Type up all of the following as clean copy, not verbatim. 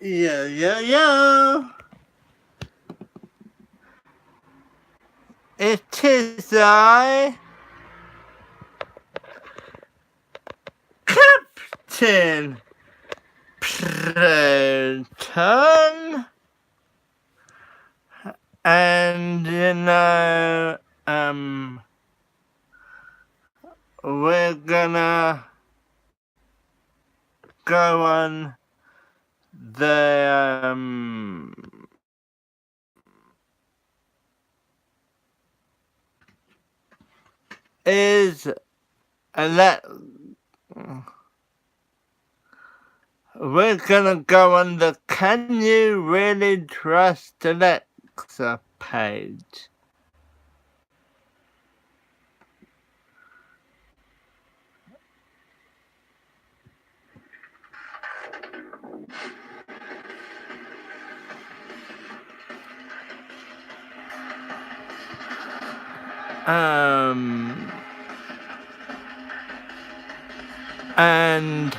Yo, yo, yo! It is I, Captain Proton, and we're gonna go on the, is we're gonna go on the Can You Really Trust Alexa page. And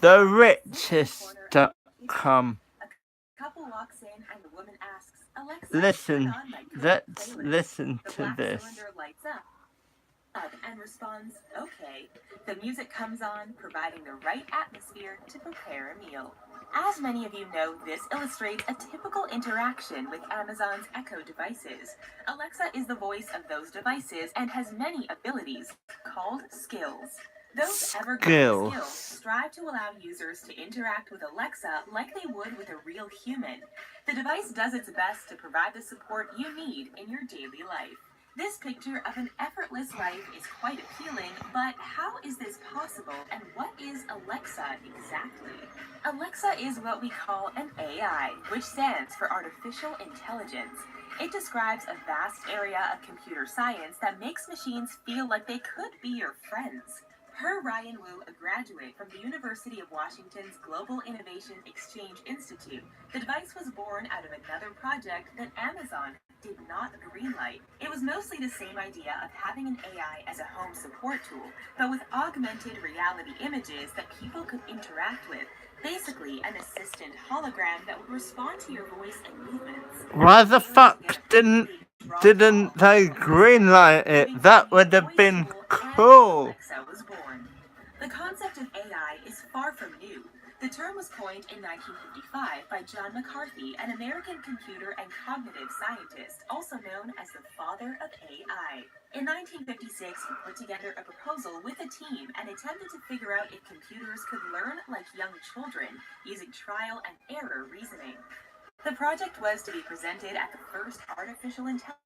the richest.com. Couple walks in and the woman asks, Alexa, Listen, let's listen to this. Cylinder lights up and responds, okay. The music comes on, providing the right atmosphere to prepare a meal. As many of you know, this illustrates a typical interaction with Amazon's Echo devices. Alexa is the voice of those devices and has many abilities called skills. Those evergreen skills strive to allow users to interact with Alexa like they would with a real human. The device does its best to provide the support you need in your daily life. This picture of an effortless life is quite appealing, but how is this possible and what is Alexa exactly? Alexa is what we call an AI, which stands for Artificial Intelligence. It describes a vast area of computer science that makes machines feel like they could be your friends. Per Ryan Wu, a graduate from the University of Washington's Global Innovation Exchange Institute, the device was born out of another project that Amazon did not greenlight. It was mostly the same idea of having an AI as a home support tool, but with augmented reality images that people could interact with. Basically, an assistant hologram that would respond to your voice and movements. Why the fuck didn't they greenlight it? That would have been cool. The concept of AI is far from new. The term was coined in 1955 by John McCarthy, an American computer and cognitive scientist, also known as the father of AI. In 1956, he put together a proposal with a team and attempted to figure out if computers could learn like young children, using trial and error reasoning. The project was to be presented at the first Artificial Intelligence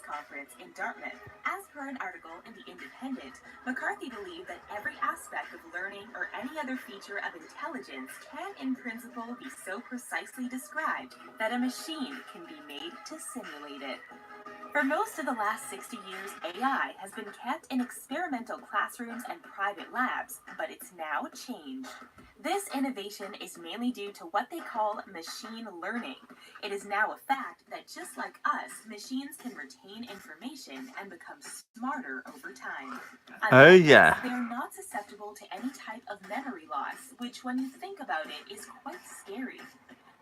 Conference in Dartmouth. As per an article in The Independent, McCarthy believed that every aspect of learning or any other feature of intelligence can in principle be so precisely described that a machine can be made to simulate it. For most of the last 60 years, AI has been kept in experimental classrooms and private labs, but it's now changed. This innovation is mainly due to what they call machine learning. It is now a fact that just like us, machines can retain information and become smarter over time. Oh yeah. They are not susceptible to any type of memory loss, which when you think about it is quite scary.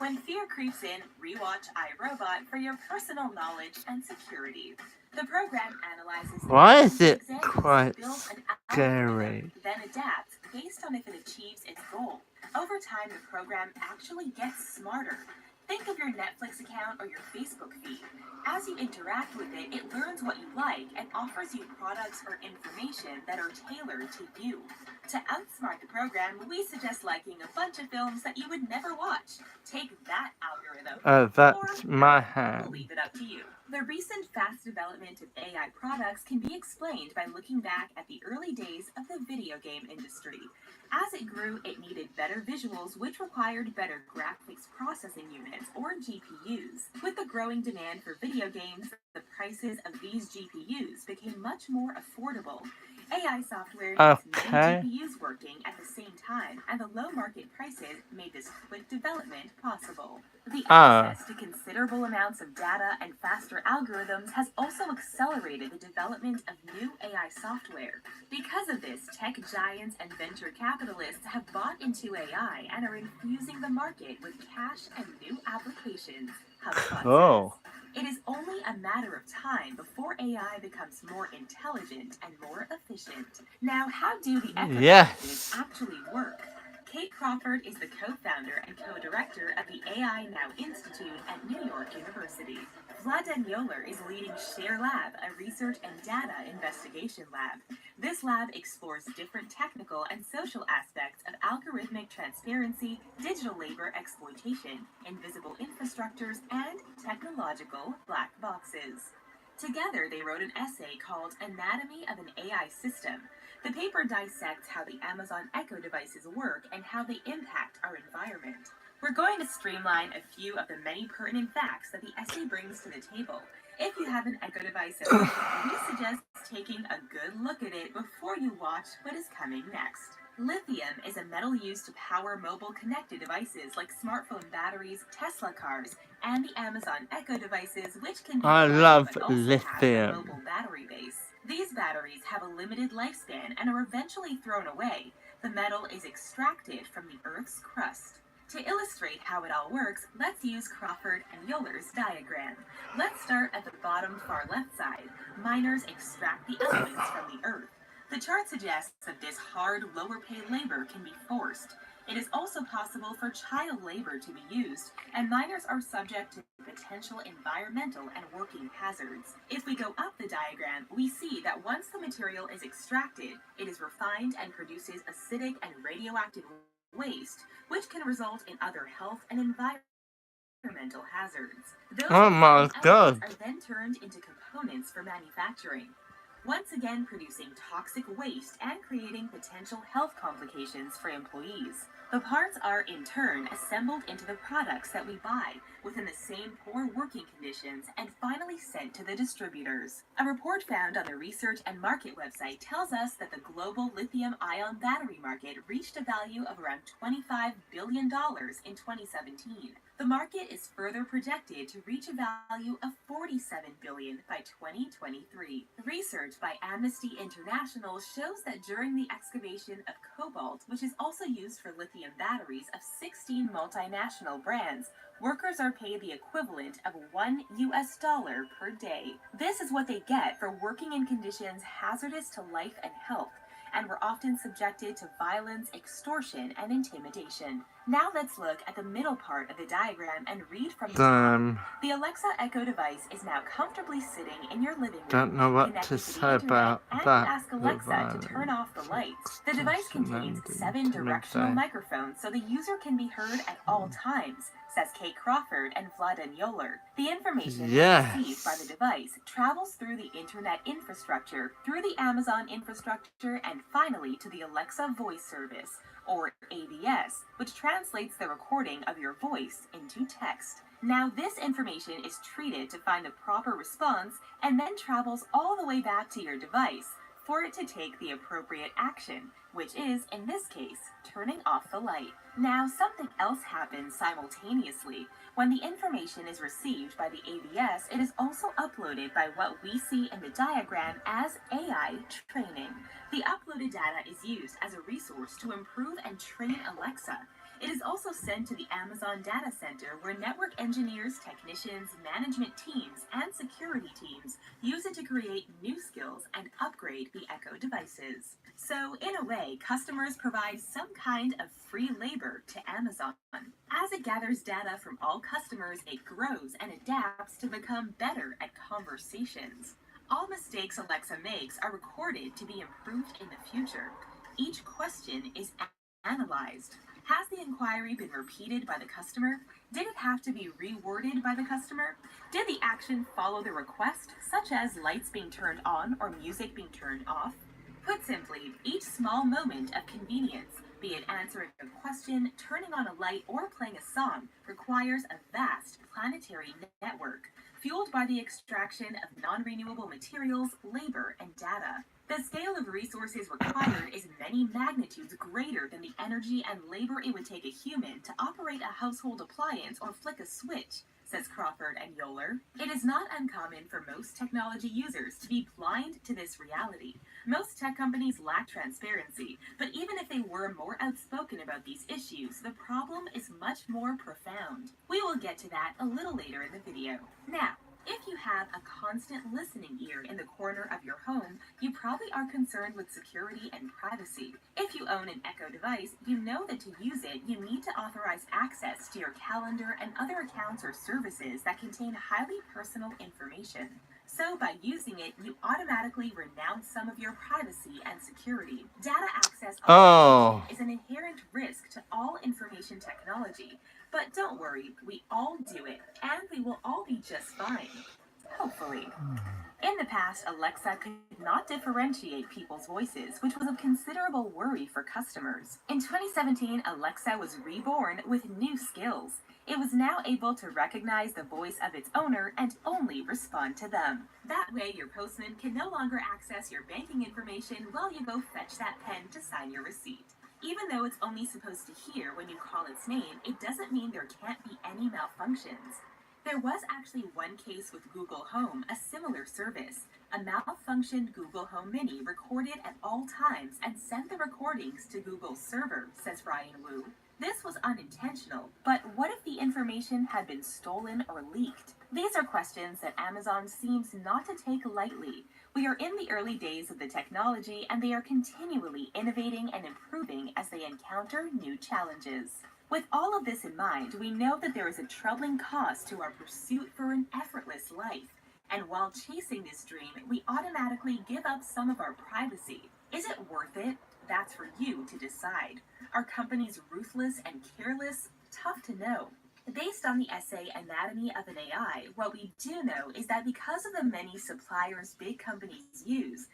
When fear creeps in, rewatch iRobot for your personal knowledge and security. The program analyzes Why is it quite scary? then adapts based on if it achieves its goal. Over time, the program actually gets smarter. Think of your Netflix account or your Facebook feed. As you interact with it, it learns what you like and offers you products or information that are tailored to you. To outsmart the program, we suggest liking a bunch of films that you would never watch. Take that, algorithm. Oh, that's my hand. We'll leave it up to you. The recent fast development of AI products can be explained by looking back at the early days of the video game industry. As it grew, it needed better visuals, which required better graphics processing units, or GPUs. With the growing demand for video games, the prices of these GPUs became much more affordable. AI software needs Okay. many GPUs working at the same time, and the low market prices made this quick development possible. The Ah. access to considerable amounts of data and faster algorithms has also accelerated the development of new AI software. Because of this, tech giants and venture capitalists have bought into AI and are infusing the market with cash and new applications. HubSpot Cool. says. It is only a matter of time before AI becomes more intelligent and more efficient. Now, how do the echo devices Yes. actually work? Kate Crawford is the co-founder and co-director of the AI Now Institute at New York University. Vladan Yoler is leading Share Lab, a research and data investigation lab. This lab explores different technical and social aspects of algorithmic transparency, digital labor exploitation, invisible infrastructures, and technological black boxes. Together, they wrote an essay called Anatomy of an AI System. The paper dissects how the Amazon Echo devices work and how they impact our environment. We're going to streamline a few of the many pertinent facts that the essay brings to the table. If you have an Echo device at home, we suggest taking a good look at it before you watch what is coming next. Lithium is a metal used to power mobile connected devices like smartphone batteries, Tesla cars, and the Amazon Echo devices, which can be I plugged love but also have a lithium. mobile battery base. These batteries have a limited lifespan and are eventually thrown away. The metal is extracted from the Earth's crust. To illustrate how it all works, let's use Crawford and Yoler's diagram. Let's start at the bottom far left side. Miners extract the elements from the Earth. The chart suggests that this hard, lower paid labor can be forced. It is also possible for child labor to be used, and miners are subject to potential environmental and working hazards. If we go up the diagram, we see that once the material is extracted, it is refined and produces acidic and radioactive waste, which can result in other health and environmental hazards. Those Oh my refined elements god. are then turned into components for manufacturing, once again producing toxic waste and creating potential health complications for employees. The parts are in turn assembled into the products that we buy within the same poor working conditions and finally sent to the distributors. A report found on the Research and Market website tells us that the global lithium-ion battery market reached a value of around $25 billion in 2017. The market is further projected to reach a value of $47 billion by 2023. Research by Amnesty International shows that during the excavation of cobalt, which is also used for lithium batteries of 16 multinational brands, workers are paid the equivalent of $1 per day. This is what they get for working in conditions hazardous to life and health, and were often subjected to violence, extortion, and intimidation. Now let's look at the middle part of the diagram and read from the top. The Alexa Echo device is now comfortably sitting in your living room, Don't know what connected to to the say internet, about and you that. ask The Alexa to turn off the lights. The device contains 7 directional microphones so the user can be heard at all times, says Kate Crawford and Vladan Yoler. The information received by the device travels through the internet infrastructure, through the Amazon infrastructure, and finally to the Alexa voice service, or AVS, which translates the recording of your voice into text. Now this information is treated to find the proper response and then travels all the way back to your device for it to take the appropriate action, which is, in this case, turning off the light. Now something else happens simultaneously. When the information is received by the AVS, it is also uploaded by what we see in the diagram as AI training. The uploaded data is used as a resource to improve and train Alexa. It is also sent to the Amazon Data Center, where network engineers, technicians, management teams, and security teams use it to create new skills and upgrade the Echo devices. So, in a way, customers provide some kind of free labor to Amazon. As it gathers data from all customers, it grows and adapts to become better at conversations. All mistakes Alexa makes are recorded to be improved in the future. Each question is analyzed. Has the inquiry been repeated by the customer? Did it have to be reworded by the customer? Did the action follow the request, such as lights being turned on or music being turned off? Put simply, each small moment of convenience, be it answering a question, turning on a light, or playing a song, requires a vast planetary network. fueled by the extraction of non-renewable materials, labor, and data. The scale of resources required is many magnitudes greater than the energy and labor it would take a human to operate a household appliance or flick a switch, says Crawford and Yoler. It is not uncommon for most technology users to be blind to this reality. Most tech companies lack transparency, but even if they were more outspoken about these issues, the problem is much more profound. We will get to that a little later in the video. Now, if you have a constant listening ear in the corner of your home, you probably are concerned with security and privacy. If you own an Echo device, you know that to use it, you need to authorize access to your calendar and other accounts or services that contain highly personal information. So by using it, you automatically renounce some of your privacy and security. Data access is an inherent risk to all information technology. But don't worry, we all do it, and we will all be just fine. Hopefully. In the past, Alexa could not differentiate people's voices, which was of considerable worry for customers. In 2017, Alexa was reborn with new skills. It was now able to recognize the voice of its owner and only respond to them. That way, your postman can no longer access your banking information while you go fetch that pen to sign your receipt. Even though it's only supposed to hear when you call its name, it doesn't mean there can't be any malfunctions. There was actually one case with Google Home, a similar service. A malfunctioned Google Home Mini recorded at all times and sent the recordings to Google's server, says Ryan Wu. This was unintentional, but what if the information had been stolen or leaked? These are questions that Amazon seems not to take lightly. We are in the early days of the technology, and they are continually innovating and improving as they encounter new challenges. With all of this in mind, we know that there is a troubling cost to our pursuit for an effortless life. And while chasing this dream, we automatically give up some of our privacy. Is it worth it? That's for you to decide. Are companies ruthless and careless? Tough to know. Based on the essay Anatomy of an AI, what we do know is that because of the many suppliers big companies use,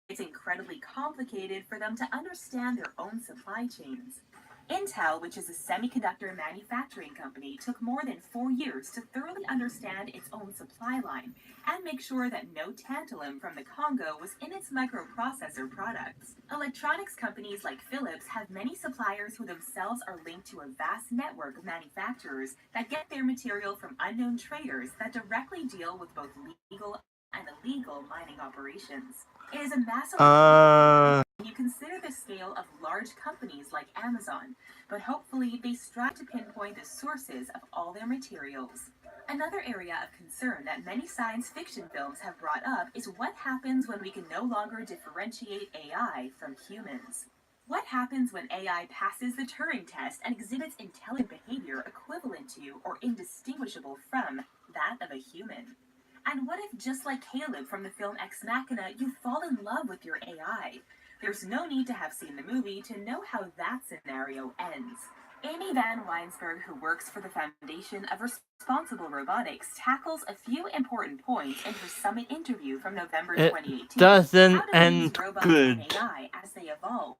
it's incredibly complicated for them to understand their own supply chains. Intel, which is a semiconductor manufacturing company, took more than 4 years to thoroughly understand its own supply line and make sure that no tantalum from the Congo was in its microprocessor products. Electronics companies like Philips have many suppliers who themselves are linked to a vast network of manufacturers that get their material from unknown traders that directly deal with both legal and illegal mining operations. It is a massive when you consider the scale of large companies like Amazon, but hopefully they strive to pinpoint the sources of all their materials. Another area of concern that many science fiction films have brought up is what happens when we can no longer differentiate AI from humans. What happens when AI passes the Turing test and exhibits intelligent behavior equivalent to or indistinguishable from that of a human? And what if, just like Caleb from the film Ex Machina, you fall in love with your AI? There's no need to have seen the movie to know how that scenario ends. Amy Van Weinsberg, who works for the Foundation of Responsible Robotics, tackles a few important points in her summit interview from November 2018. Doesn't end robots good. And AI as they evolve.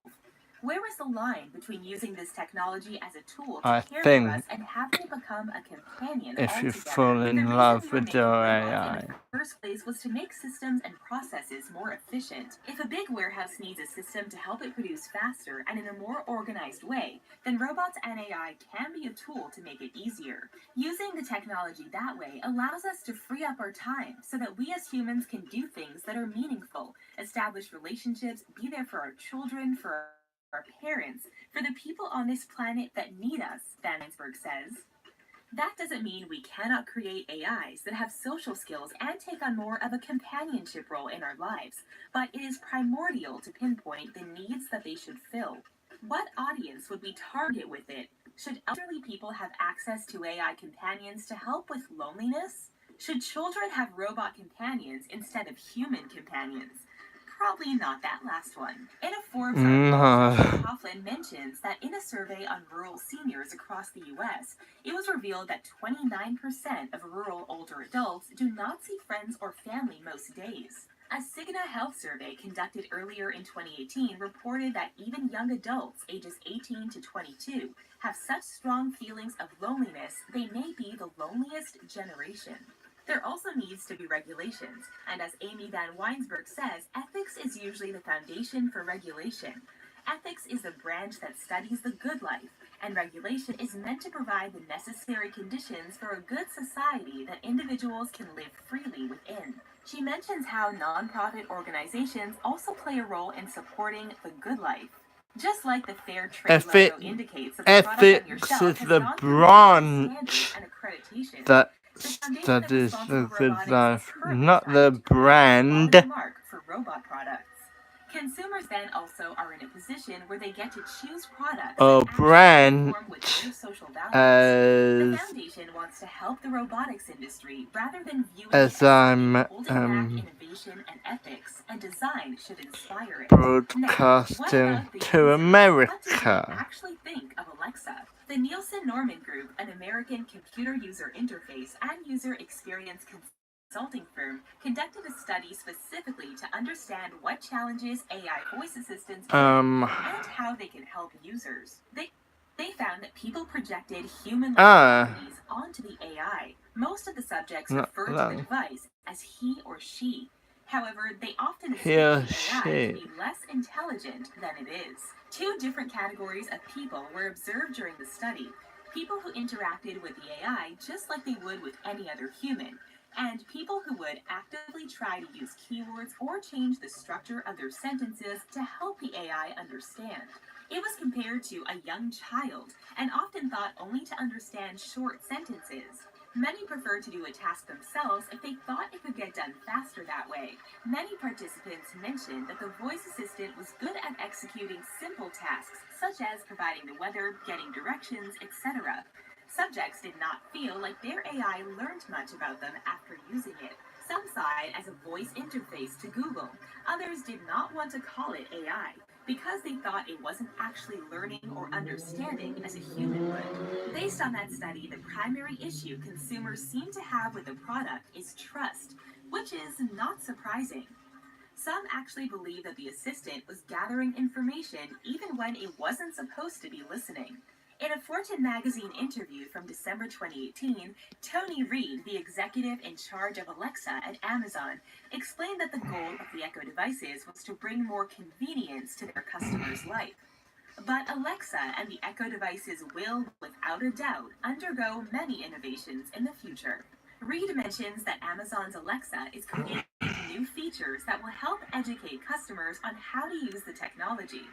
Where is the line between using this technology as a tool to care for us and having it become a companion if you altogether? fall in love with your AI. In the first place was to make systems and processes more efficient. If a big warehouse needs a system to help it produce faster and in a more organized way, then robots and AI can be a tool to make it easier. Using the technology that way allows us to free up our time so that we as humans can do things that are meaningful, establish relationships, be there for our children, for our parents, for the people on this planet that need us, Van Weinsberg says. That doesn't mean we cannot create AIs that have social skills and take on more of a companionship role in our lives, but it is primordial to pinpoint the needs that they should fill. What audience would we target with it? Should elderly people have access to AI companions to help with loneliness? Should children have robot companions instead of human companions? Probably not that last one. In a Forbes article, Coughlin mentions that in a survey on rural seniors across the U.S., it was revealed that 29% of rural older adults do not see friends or family most days. A Cigna Health survey conducted earlier in 2018 reported that even young adults ages 18 to 22 have such strong feelings of loneliness they may be the loneliest generation. There also needs to be regulations, and as Amy Van Weinsberg says, ethics is usually the foundation for regulation. Ethics is the branch that studies the good life, and regulation is meant to provide the necessary conditions for a good society that individuals can live freely within. She mentions how nonprofit organizations also play a role in supporting the good life. Just like the fair trade logo indicates that the product on your Ethics shelf is has the gone through standards branch and accreditation, that the foundation of studies the responsible good robotics is life, currently not the trying to create a quality brand. mark for robot products. Consumers then also are in a position where they get to choose products A that actually branch conform with their social values. The as foundation wants to help the robotics industry rather than viewing it as I'm something holding back innovation and ethics, and design should inspire it. Now, what broadcasting about the to users? What do they America. actually think of Alexa? The Nielsen Norman Group, an American computer user interface and user experience consulting firm, conducted a study specifically to understand what challenges AI voice assistants face and how they can help users. They found that people projected human-like qualities onto the AI. Most of the subjects referred to the device as he or she. However, they often assumed the AI to be less intelligent than it is. Two different categories of people were observed during the study. People who interacted with the AI just like they would with any other human, and people who would actively try to use keywords or change the structure of their sentences to help the AI understand. It was compared to a young child and often thought only to understand short sentences. Many preferred to do a task themselves if they thought it could get done faster that way. Many participants mentioned that the voice assistant was good at executing simple tasks, such as providing the weather, getting directions, etc. Subjects did not feel like their AI learned much about them after using it. Some saw it as a voice interface to Google. Others did not want to call it AI because they thought it wasn't actually learning or understanding as a human would. Based on that study, the primary issue consumers seem to have with the product is trust, which is not surprising. Some actually believe that the assistant was gathering information even when it wasn't supposed to be listening. In a Fortune magazine interview from December 2018, Tony Reed, the executive in charge of Alexa at Amazon, explained that the goal of the Echo devices was to bring more convenience to their customers' life. But Alexa and the Echo devices will, without a doubt, undergo many innovations in the future. Reed mentions that Amazon's Alexa is creating new features that will help educate customers on how to use the technology.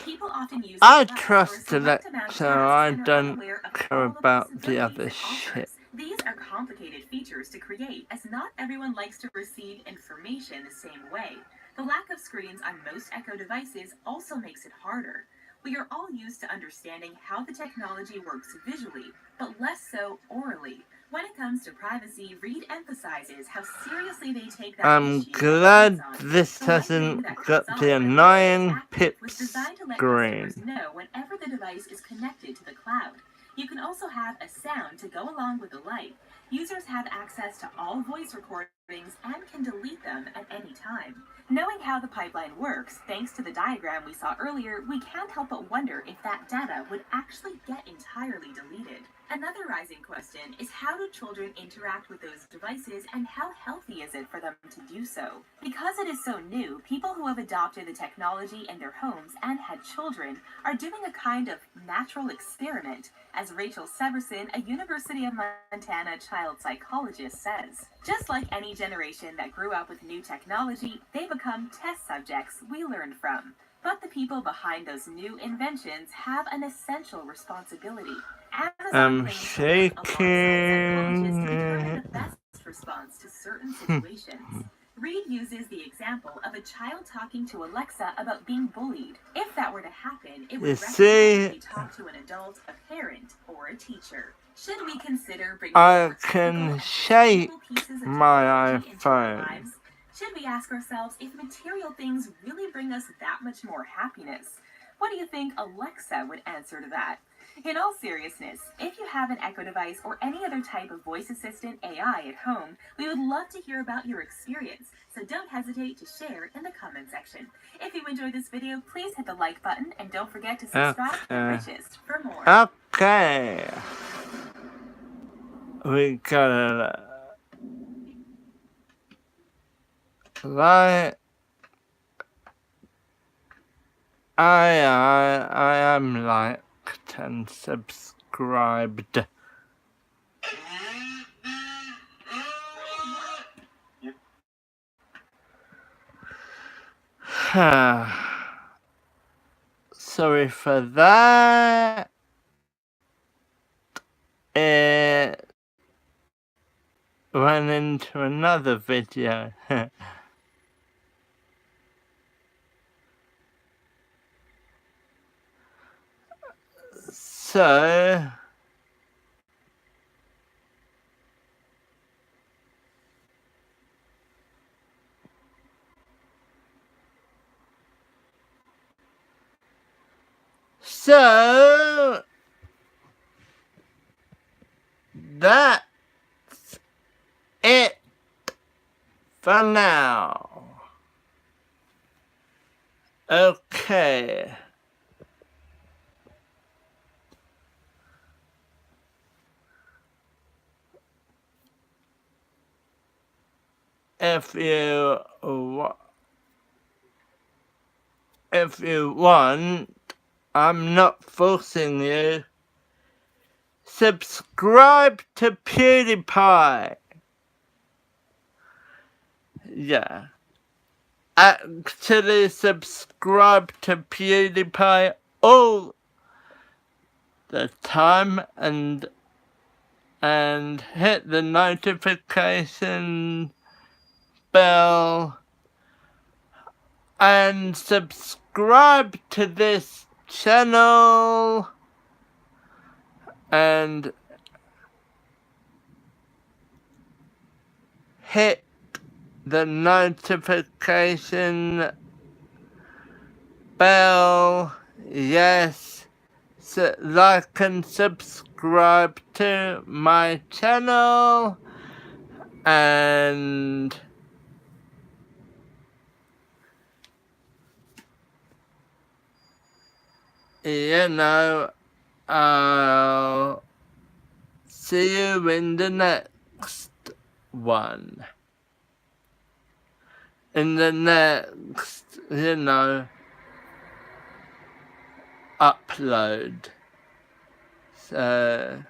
People often use I trust Alexa, I don't care about the other shit. These are complicated features to create, as not everyone likes to receive information the same way. The lack of screens on most Echo devices also makes it harder. We are all used to understanding how the technology works visually, but less so orally. When it comes to privacy, Reed emphasizes how seriously they take that I'm issue. glad this hasn't got the annoying pip screen. Know whenever the device is connected to the cloud. You can also have a sound to go along with the light. Users have access to all voice recordings and can delete them at any time. Knowing how the pipeline works, thanks to the diagram we saw earlier, we can't help but wonder if that data would actually get entirely deleted. Another rising question is, how do children interact with those devices and how healthy is it for them to do so? Because it is so new, people who have adopted the technology in their homes and had children are doing a kind of natural experiment, as Rachel Severson, a University of Montana child psychologist, says. Just like any generation that grew up with new technology, they become test subjects we learn from. But the people behind those new inventions have an essential responsibility. I'm shaking. The best response to certain situations. Reed uses the example of a child talking to Alexa about being bullied. If that were to happen, it would recommend talk to an adult, a parent, or a teacher. Should we consider bringing I can shake my iPhone. Should we ask ourselves if material things really bring us that much more happiness? What do you think Alexa would answer to that? In all seriousness, if you have an Echo device or any other type of voice assistant AI at home, we would love to hear about your experience, so don't hesitate to share in the comment section. If you enjoyed this video, please hit the like button and don't forget to subscribe to The Richest for more. Okay. We got it. like. I am liked and subscribed. Sorry for that. It ran into another video. So that's it for now. Okay. If you want, I'm not forcing you. Subscribe to PewDiePie. Yeah. Actually subscribe to PewDiePie all the time and hit the notification bell and subscribe to this channel and hit the notification bell, yes, so like and subscribe to my channel, and you know, I'll see you in the next one. In the next, you know, upload. So,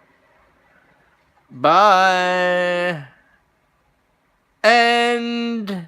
bye. And